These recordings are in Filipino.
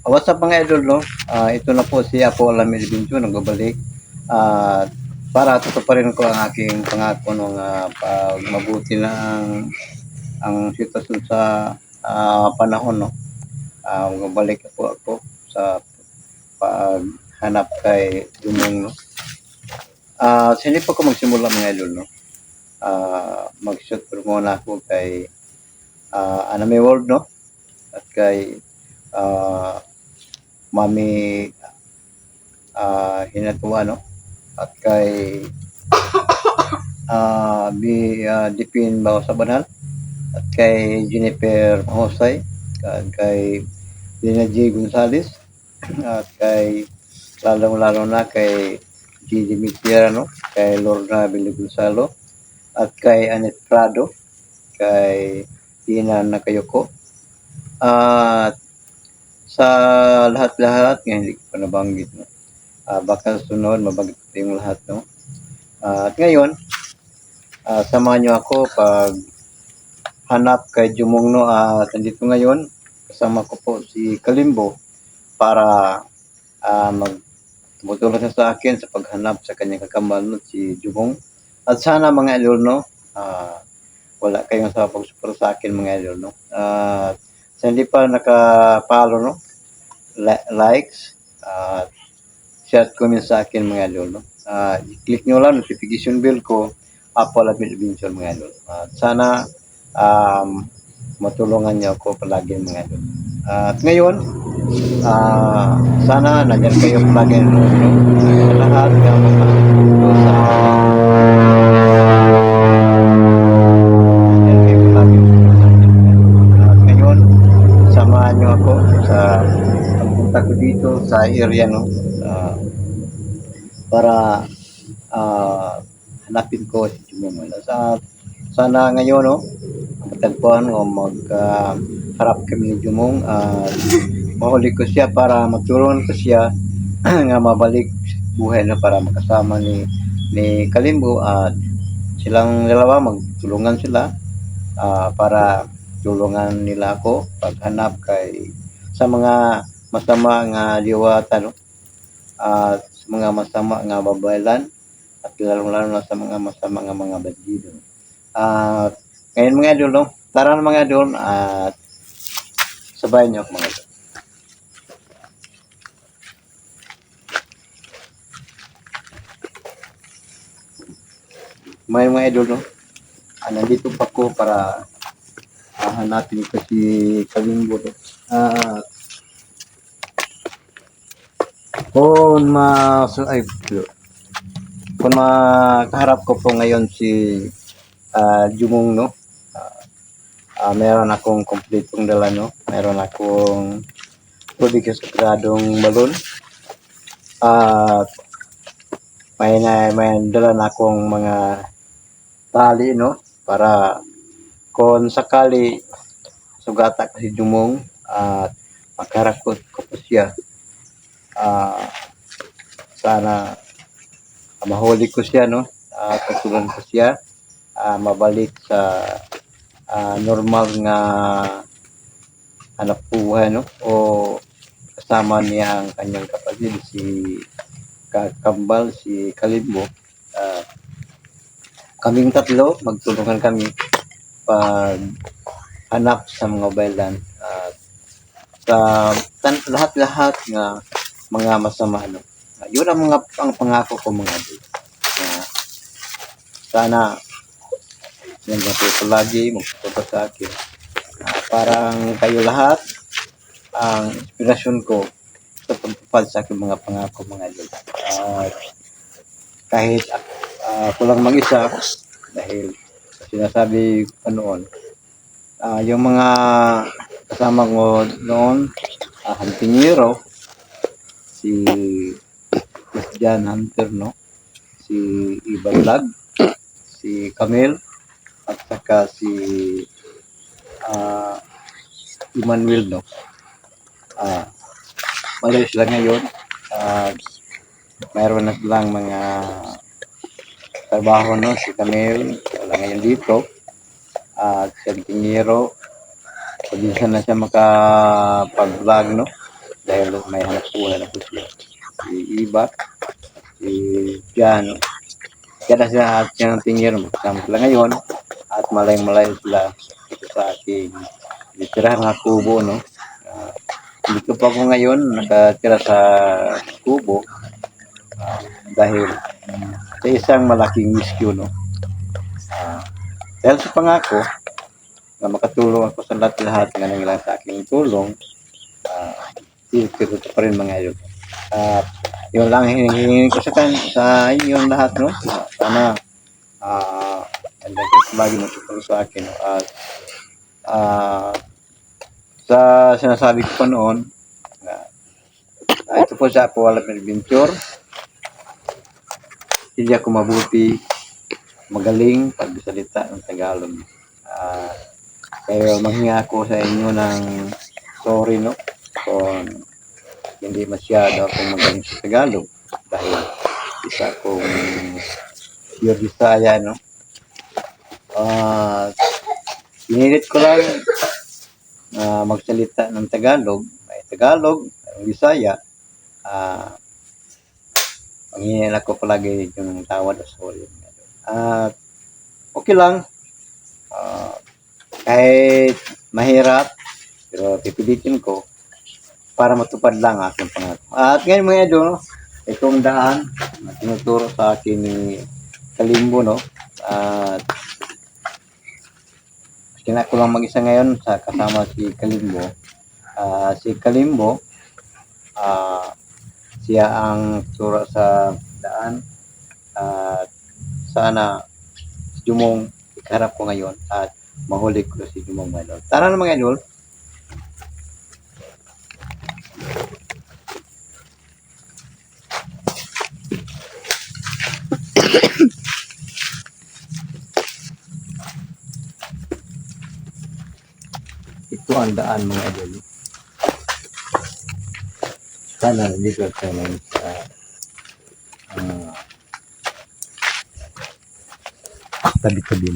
What's up mga idol, no? Ito na po si Apo Alamil Bincho, nagbabalik. Para tutuparin ko ang aking pangako nung pag mabuti na ang sitwasyon sa panahon, no? Magbabalik po ako sa paghanap kay Dumong, no? Hindi pa ko magsimula mga idol, no? Mag-shoot pero muna ako kay Anime World, no? At kay Mami Hinatuwa, no? At kay Dipin Bawasabanal at kay Jennifer Mahosay at kay Lina G. Gonzales at kay lalong-lalo na kay Gigi Mitiera, no? Kay Lorna Billy Gonzalo at kay Anet Prado, kay Tina Nakayoko at sa lahat-lahat nga hindi ko pa nabanggit, no? Baka sunod mabanggit ko yung lahat, no? At ngayon samahan nyo ako pag hanap kay Jumong, no? At nandito ngayon kasama ko po si Kalimbo para tumutulong siya sa akin sa paghanap sa kanyang kakambal, no? Si Jumong. At sana mga idol, no? Wala kayong sa pag-support sa akin mga idol, no? Sa hindi pa nakapalo, no? Likes, share, comment sa akin mga idol, no? I-click nyo lang notification bell ko, Apo Alamil Bincho mga idol. Sana matulungan nyo ako palagi mga idol. At ngayon, sana nandiyan kayo palagi, no? Lahat ng mga sa samahan nyo ako sa pagpunta ko dito sa area, no? Para hanapin ko si Jumong. Sana ngayon, no? Matagpuan o harap kami ni Jumong at mahuli ko siya para matulungan ko siya nga mabalik buhay na para makasama ni Kalimbo at silang dalawa magtulungan sila para tulungan nila ako paghanap kay sa mga masama nga diwata, no? At sa mga masama nga babaylan at lalong-lalo na sa mga masama nga mga bandido. At ngayon mga idol, no? Tara na mga idol at sabayan niyo ako mga idol. May mga idol, no? Nandito pa ko para hanapin ko si Kalimbo, no? Kung makaharap ko po ngayon si Jumong, no? Meron akong kompletong dala, no? Meron akong tubig sa gradong balon at may dala na akong mga tali, no? Para kung sakali sugata ko si Jumong at makaharap ko po siya, sana mahuli ko siya, no? Katulungan ko siya mabalik sa normal nga hanap buhay, no? O kasama niya ang kanyang kapatid si kakambal si Kalimbo. Kaming tatlo magtulungan kami pag hanap sa mga baylan at sa lahat-lahat nga mga masama, no? Yun ang pangako ko mga idol. Sana nandiyan kayo palagi magsuporta sa akin. Parang kayo lahat ang inspirasyon ko sa pagtupad sa aking mga pangako mga idol. Kahit ako lang mag-isa dahil sinasabi ko noon, yung mga kasama ko noon, Hantingero, si Christian Hunter, no? Si Iba Vlog, si Camille, at saka si Emmanuel, no? Malis lang ngayon. Mayroon na silang mga trabaho, no? Si Camille wala ngayon dito at si Hantingero, pag-isa na siya makapag-vlog, no? dahil may hanap buhay na po sila. Si Iba, si Piano. Kaya sila at siya ng tingin mo. Kasama sila ngayon at malayong-malayo sila dito sa aking tirahan nga kubo, no? Ah, dito pa ako ngayon, nakatira sa kubo dahil sa isang malaking miskyo, no? Dahil sa pangako na makatulong ako sa lahat ng nangilang sa aking tulong, ito pa rin mga idol. At yun lang hinihingi ko sa inyong lahat, no? Sana andan kayo lagi magtutulong sa akin, no? At sa sinasabi ko pa noon, ito po sa Apo Walap Adventure, hindi ako mabuti, magaling pagsalita ng Tagalog. Kaya manghinga ako sa inyo ng sorry, no? Kung hindi masyado akong magaling sa Tagalog dahil isa akong pure Bisaya, no? Pinilit ko lang magsalita ng Tagalog, may Tagalog, may Bisaya. Panghihingi ako palagi yung tawad o sorry. At okay lang. Kahit mahirap, pero pipilitin ko para matupad lang aking pangako. At ngayon mga idol, itong daan na tinuturo sa akin ni Kalimbo, no? At ko lang mag-isa ngayon sa kasama si Kalimbo. Si Kalimbo, siya ang turo sa daan. At sana si Jumong ikarap ko ngayon at mahuli ko si Jumong mga idol. Tara na mga idol. Ito ang daan mga idol. Sana dito tayo ngayon sa tabi-tabi.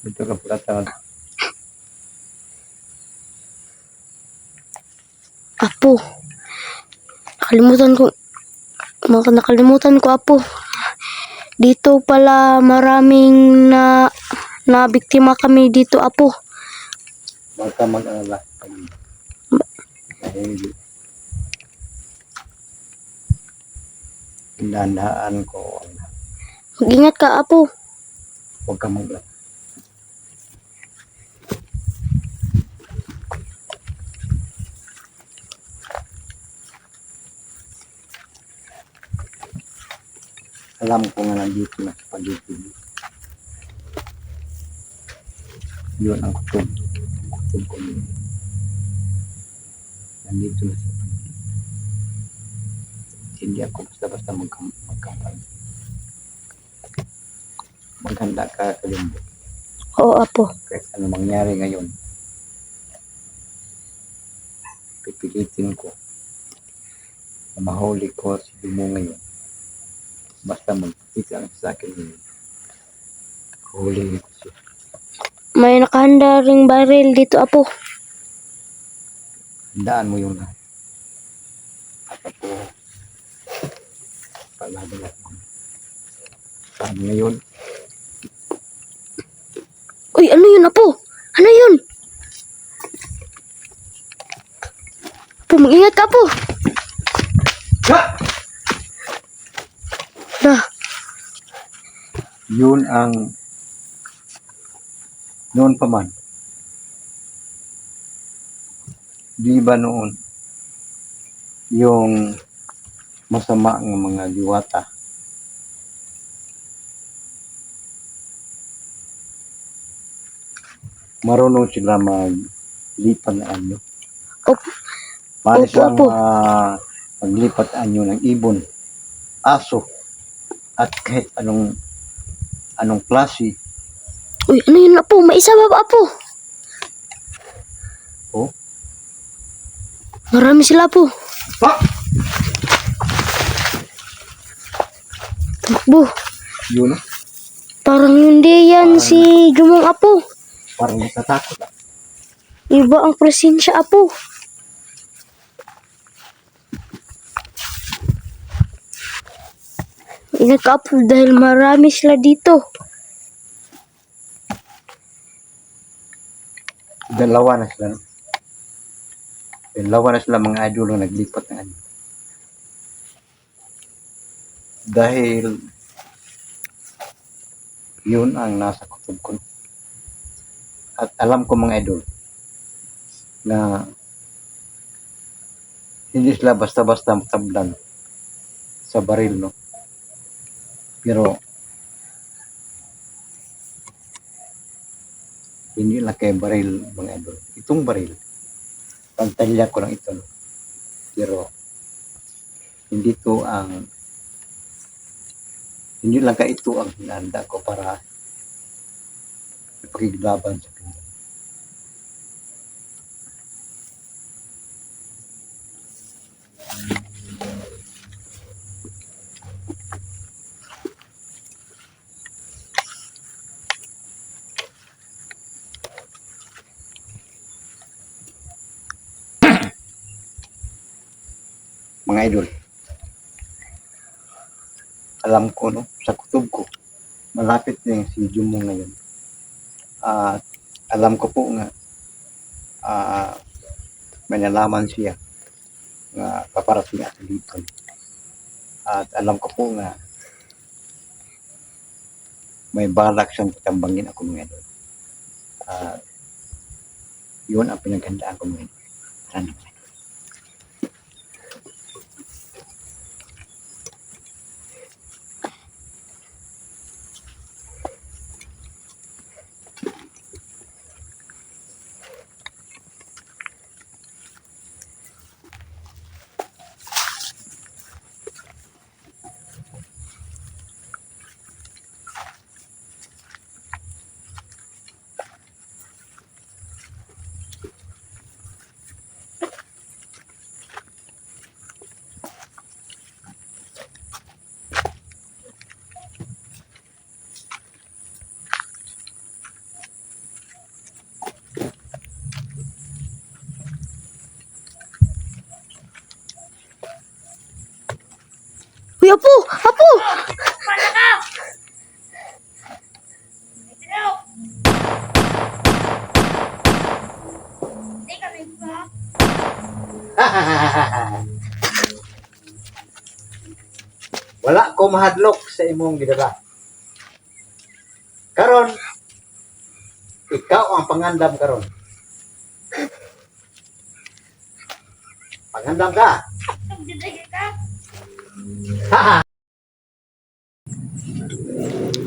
Ito ka pagkatawad. Apo, nakalimutan ko Apo. Dito pala maraming na biktima kami dito Apo. Huwag ka mag-alala. Dahil hinandaan ko. Mag-ingat ka Apo. Huwag ka mag-alala. Alam ko nga nandito na sa paligid. Yun ang kutob. Kutob ko yun. Nandito na sa paligid. Hindi ako basta-basta magkampal. Maghanda ka, Kalimbo. Oo Apo. Kahit ano mangyari ngayon, pipilitin ko na mahuli ko si Dumo ngayon. Basta magpipita ang sa akin ngayon. Huli ko siya. May nakahanda ring baril dito Apo. Handaan mo yung lahat. At ako, paladalat mo. Saan ngayon? Uy, ano yun Apo? Ano yun? Apo, mag-ingat ka Apo. Yun ang noon pa man. Di ba noon yung masama ng mga diwata marunong sila maglipat ng anyo. Opo. Pwede Opo, silang opo. maglipat anyo ng ibon, aso, at kahit anong klase. Uy, ano yun apo? May isa ba apo? Oh, Marami sila apo. pa! Takbo. Yun, oh. Parang hindi yan si Jumong apo. Parang natatakot. Iba ang presensya apo. Ingat ka apo dahil marami sila dito. Dalawa na sila. No? Dalawa na sila mga idol na naglipat ng anyo. Dahil yun ang nasa kutob ko. At alam ko mga idol na hindi sila basta-basta matablan sa baril, no? Pero hindi lang kay baril mga idol. Itong baril, pantalya ko lang ito, no? Pero hindi lang ka ito ang hinanda ko para ipakiglaban sa Pilipinas. Mga idol, alam ko, no, sa kutob ko, malapit na yung si Jumo ngayon. At alam ko po nga, may nalaman siya nga paparating ako dito. At alam ko po nga, may balak siyang tambangin ako mga idol. Yun ang pinaghandaan ko mga idol. Tara na, mga idol. Uy apo! Apo! Wala ko mahadlok sa imong gidala. Karon, ikaw ang pangandam karon. Pangandam ka.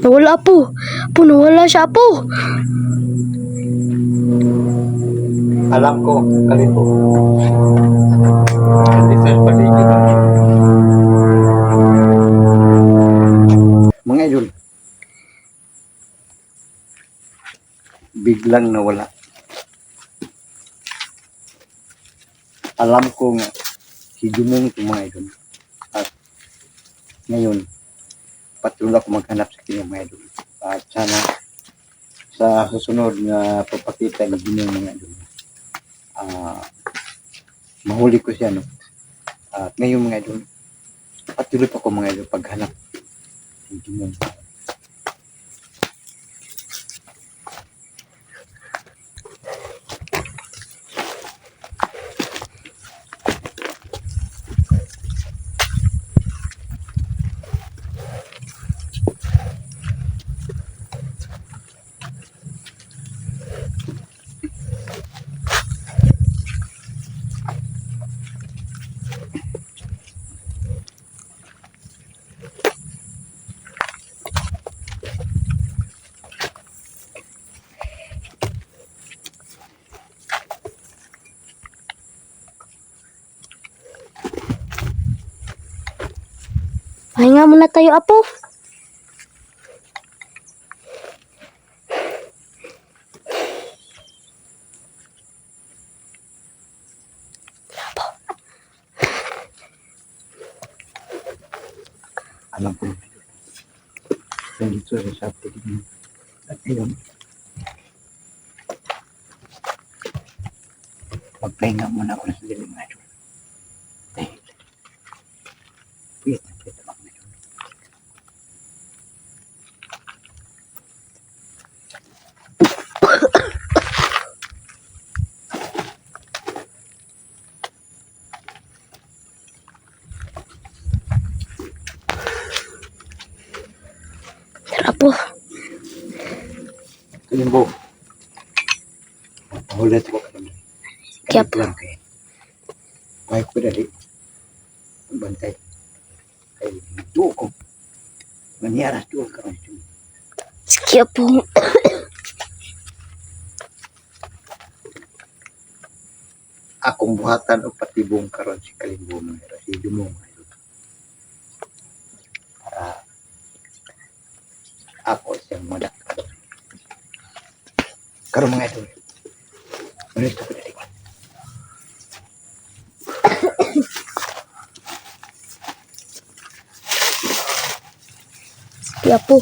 Nawala apo. Apo, nawala siya apo. Alam ko, kalito. Dito sa paligid. Mga idol, biglang nawala. Alam ko nga, si Jumong ito mga idol. At ngayon, patuloy ako maghanap sa kanya mga idol. At sana sa susunod na papakita ni Jumong mga idol, mahuli ko siya, no? At ngayon mga idol, patuloy pa ko mga idol paghanap ni Jumong. Pahinga muna tayo, Apo. Alam ko yun. Nandito sa sapit mo. At yun, magpahinga muna ako sa dilim na yun. Dahil, puyat ako na yun. Tara, Apo. Kalimbo. Mahulat ko ka naman. Sige, Apo. Lang kayo. Kaya ko dali. Bantay. Kaya ito ko. Maniaras doon ka rin. Sige, Apo. Akong buhatan o patibong karon si Kalimbo mo. Si Dumong. Para ako siyang madak. Karon mga ito. Ulit ko dali. Sige, Apo.